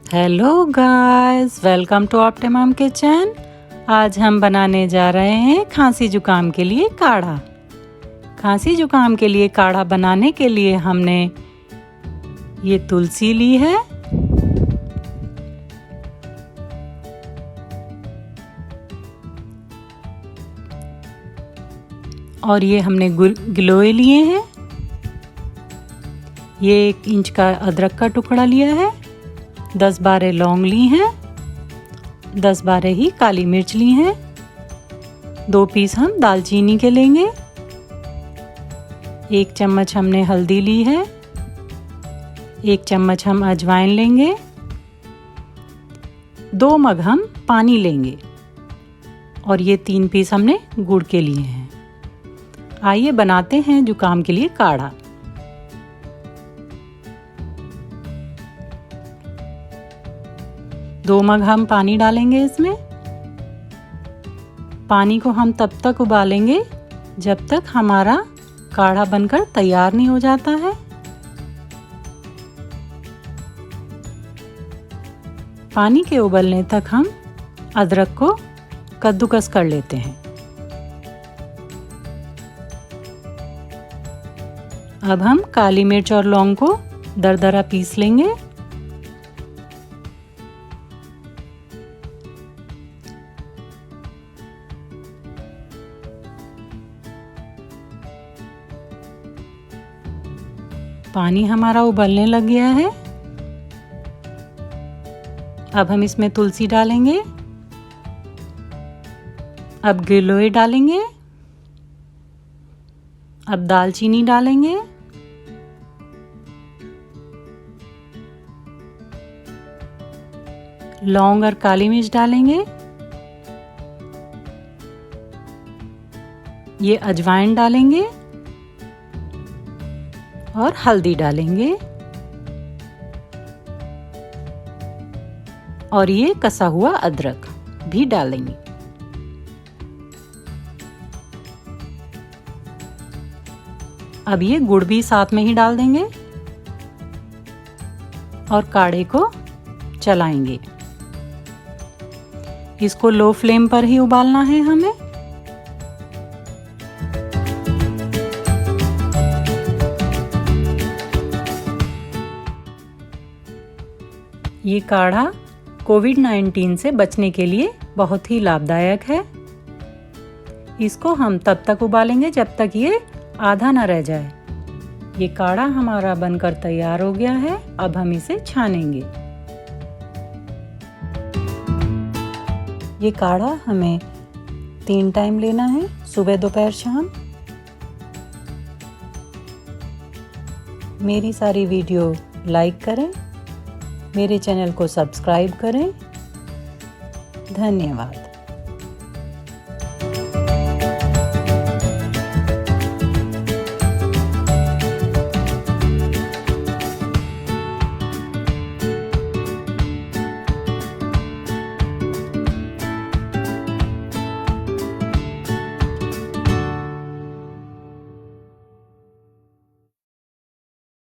Hello guys, welcome to optimum kitchen. आज हम बनाने जा रहे हैं खांसी जुकाम के लिए काढ़ा। खांसी जुकाम के लिए काढ़ा बनाने के लिए हमने ये तुलसी ली है, और ये हमने गिलोय लिए हैं। ये 1 इंच का अदरक का टुकड़ा लिया है, 10-12 लौंग ली हैं, 10-12 ही काली मिर्च ली हैं, 2 पीस हम दालचीनी के लेंगे, 1 चम्मच हमने हल्दी ली है, 1 चम्मच हम अजवाइन लेंगे, 2 मग हम पानी लेंगे, और ये 3 पीस हमने गुड़ के लिए हैं। आइए बनाते हैं जुकाम के लिए काढ़ा। दो मग हम पानी डालेंगे इसमें। पानी को हम तब तक उबालेंगे जब तक हमारा काढ़ा बनकर तैयार नहीं हो जाता है। पानी के उबलने तक हम अदरक को कद्दूकस कर लेते हैं। अब हम काली मिर्च और लौंग को दरदरा पीस लेंगे। पानी हमारा उबलने लग गया है। अब हम इसमें तुलसी डालेंगे। अब गिलोय डालेंगे। अब दालचीनी डालेंगे। लौंग और काली मिर्च डालेंगे। ये अजवाइन डालेंगे और हल्दी डालेंगे, और ये कसा हुआ अदरक भी डालेंगे। अब ये गुड़ भी साथ में ही डाल देंगे और काढ़े को चलाएंगे। इसको लो फ्लेम पर ही उबालना है हमें। ये काढ़ा कोविड-19 से बचने के लिए बहुत ही लाभदायक है। इसको हम तब तक उबालेंगे जब तक ये आधा ना रह जाए। ये काढ़ा हमारा बनकर तैयार हो गया है। अब हम इसे छानेंगे। ये काढ़ा हमें 3 टाइम लेना है, सुबह, दोपहर, शाम। मेरी सारी वीडियो लाइक करें, मेरे चैनल को सब्सक्राइब करें। धन्यवाद।